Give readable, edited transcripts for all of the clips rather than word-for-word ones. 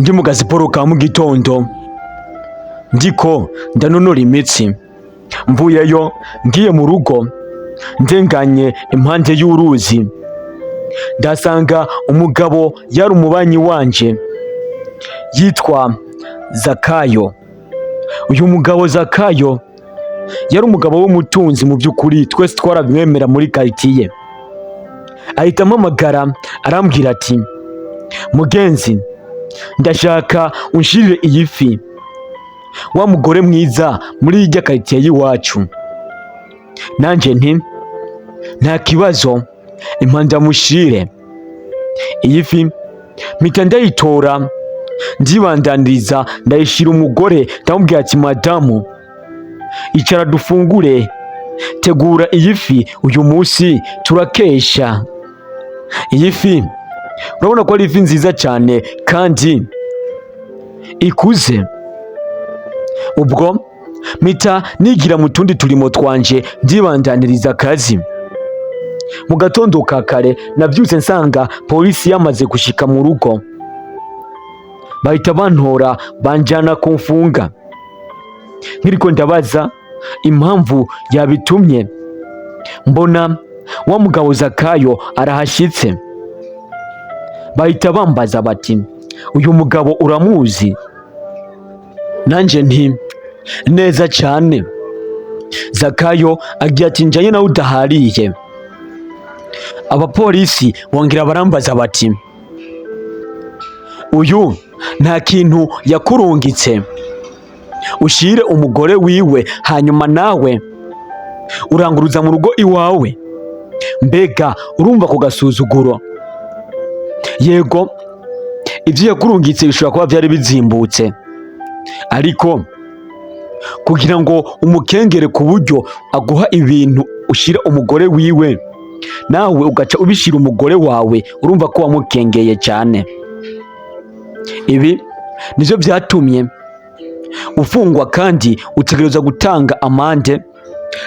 ndi mu gasiporo ka mu gitondo ndiko ndanonora imitsi, mvuyeyo ngiye mu rugo ndenganye impande y'uruzi ndasanga umugabo yari umubanyi wanje yitwa Zakayo. Uyu mugabo Zakayo yari umugabo w'umutunzi mu by'ukuri, twese twarabimwemera muri quartier. Ahita ampamagara arambwira ati mugenzi, ndashaka unshirire iyi fi wa mugore mwiza muri irya quartier y'iwacu. Nanje nti nta kibazo, impanda mushire. Iyi fi mpita ndayitora ndibandaniriza ndayishira umugore, ndamubwira ati madamu, icara dufungure, tegura iyi fi uyu munsi turakesha. Iyi fi urabona ko ari ifi nziza cyane kandi ikuze. Ubwo mpita nigira mu tundi turimo twanje ndibandaniriza akazi. Mu gatondo ka kare nabyutse nsanga polisi yamaze gushika mu rugo, bahita bantora banjana kumfunga. Nkiriko ndabaza impamvu yabitumye, mbona wa mugabo Zakayo arahashyitse. Bahita bambaza bati uyu mugabo uramuzi? Nanje nti neza cyane. Zakayo agiye ati njanye nawe udahariye. Abapolisi bongera barambaza bati uyu nta kintu yakurungitse ushire umugore wiwe hanyuma nawe uranguruza mu rugo iwawe? Mbega urumva ku gasuzuguro? Yego, ibyo yakurungitse bishobora kuba byari bizimbutse, ariko kugira ngo umukengere ku buryo aguha ibintu ushira umugore wiwe nawe ugaca ubishira umugore wawe, urumva ko wamukengeye cyane. Ibi nivyo byatumye ufungwa kandi utegereza gutanga amande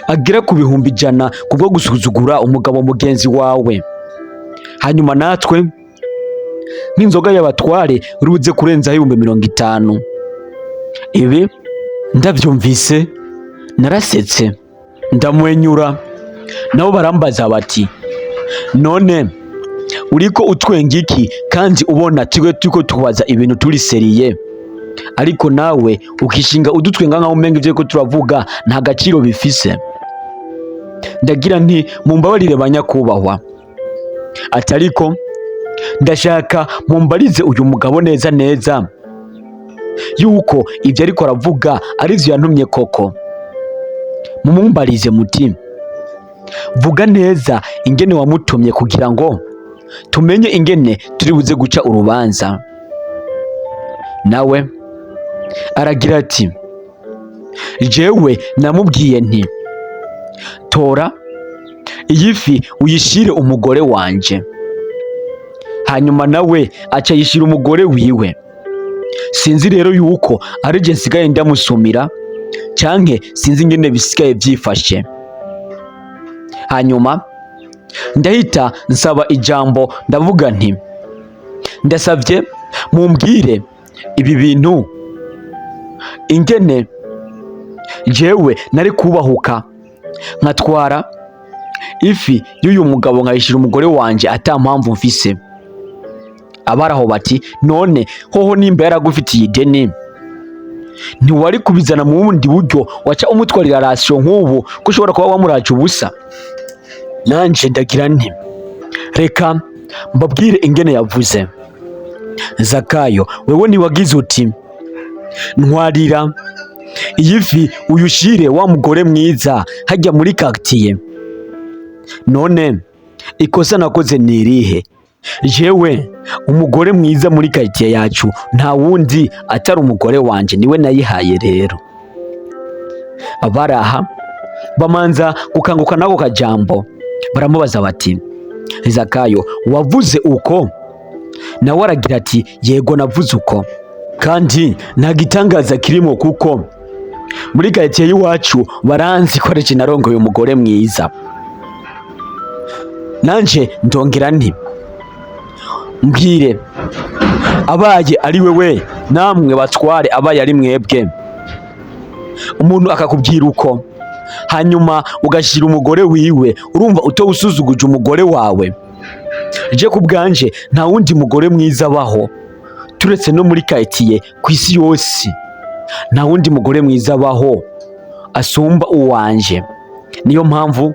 agera ku 100,000 kubwo gusuzugura umugabo mugenzi wawe. Hanyuma natwe nk'inzoga y'abatware rubuze kurenza 50,000. Ibi ndabyumvise narasetse ndamwenyura, nabo barambaza bati none uriko utwenga iki kandi ubona tiwe tuko tubaza ibintu turi seriye, ariko nawe ukishinga udutwenga nkaho umenga ivyo ko turavuga nta gaciro bifise? Ndagira nti mumbabarire banyakubahwa, atariko ndashaka mumbarize uyu mugabo neza neza yuko ibyo ariko aravuga arivyo yantumye koko. Mumumbarize muti vuga neza ingene wamutumye kugira ngo tumenye ingene turi buze guca urubanza. Nawe aragira ati jewe namubwiye nti tora iyi fi uyishire umugore wanje, hanyuma nawe aca yishira umugore wiwe. Sinzi rero yuko ari je nsigaye ndamusumira canke sinzi ingene bisigaye byifashe. Hanyuma ndahita nsaba ijambo ndavuga nti ndasavye mumbwire ibi bintu ingene jewe nari kubahuka nkatwara ifi y'uyu mugabo nkayishira umugore wanje ata mpamvu mfise. Abaraho bati none hoho nimba yaragufitiye ideni ntiwari kubizana mu bundi buryo waca umutwarira rasyo nk'ubu ko ushobora kuba wamuraje ubusa? Nanje ndagira nti reka mbabwire ingene yavuze. Zakayo, wewe niwagize uti ntwarira iyi fi uyushire wa mugore mwiza hajya muri quartier. None ikosa nakoze nirihe? Jewe umugore mwiza muri quartier yacu nta wundi atari umugore wanje, niwe nayihaye. Rero abaraha bamanza gukanguka nako kajambo, baramubaza bati Zakayo, wavuze uko? Nawe aragira ati yego navuze uko, kandi nta gitangaza kirimo kuko muri quartier y'iwacu baranzi ko ari narongoye umugore mwiza. Nanje ndongera nti mbwire, abaye ari wewe namwe batware, abaye ari mwebwe, umuntu akakubwira uko hanyuma ugashyira umugore wiwe, urumva utawusuzuguje umugore wawe? Je kubwanje nta wundi mugore mwiza abaho, turetse no muri quartier ku isi yose, nta wundi mugore mwiza abaho asumba uwanje. Niyo mpamvu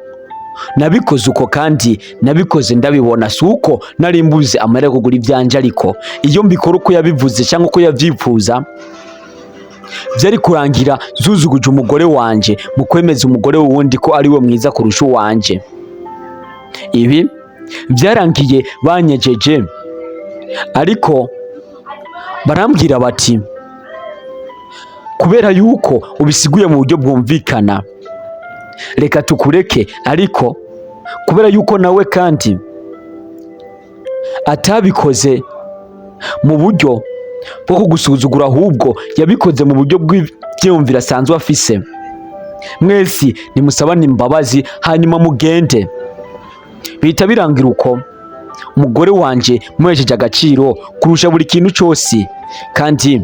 nabikoze uko, kandi nabikoze ndabibona, si uko nari mbuze amara kugura ibyanje, ariko iyo mbikora uko yabivuze cyangwa uko yavyifuza, byari kurangira zuzuguje umugore wanje mu kwemeza umugore wundi ko ari we mwiza kurusha uwanje. Ibi byarangiye banyejeje, ariko barambwira bati kubera yuko ubisiguye mu buryo bwumvikana, reka tukureke, ariko kubera yuko nawe kandi atabikoze mu buryo bwo kugusuzugura, ahubwo yabikoze mu buryo bw'ibyumvira asanzwe afise, mwese nimusabane imbabazi hanyuma mugende. Bihita birangira uko umugore wanje muhesheje agaciro kurusha buri kintu cyose, kandi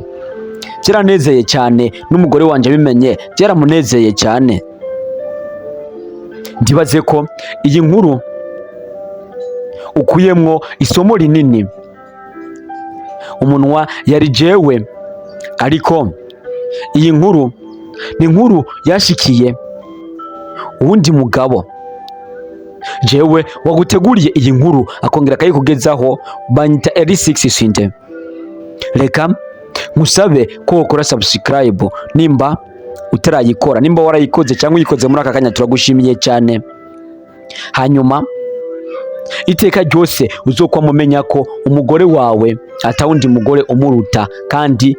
byaranezeye cyane, n'umugore wanje abimenye byaramunezeye cyane. Ndibaze ko iyi nkuru ukuyemwo isomo rinini. Umunwa yari jewe, ariko iyi nkuru ni inkuru yashikiye uwundi mugabo. Jewe waguteguriye iyi nkuru akongera akayikugezaho, banyita L6 Sinde. Reka nkusabe ko ukora subscribe nimba utarayikora, nimba warayikoze cyangwa uyikoze muri aka kanya turagushimiye cyane. Hanyuma iteka ryose uzokwa mumenya ko umugore wawe atawundi mugore umuruta, kandi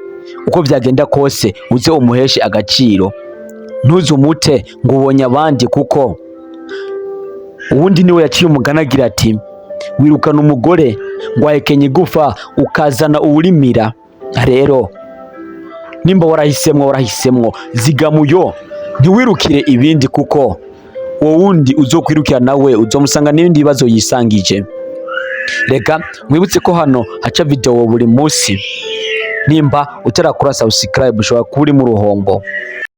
uko byagenda kose uze umuheshe agaciro, ntuzumute ngo ubonye abandi, kuko uwundi niwe yaciye umugani agira ati wirukana umugore ngo ahekenye igufa ukazana uwurimira. Rero nimba warahisemwo zigamuyo, ntiwirukire ibindi, kuko uwo wundi uzokwirukira nawe uzomusanga n'ibindi bibazo yisangije. Reka mwibutse ko hano haca video buri munsi, nimba utarakora subscribe ushobora kuba uri mu ruhombo.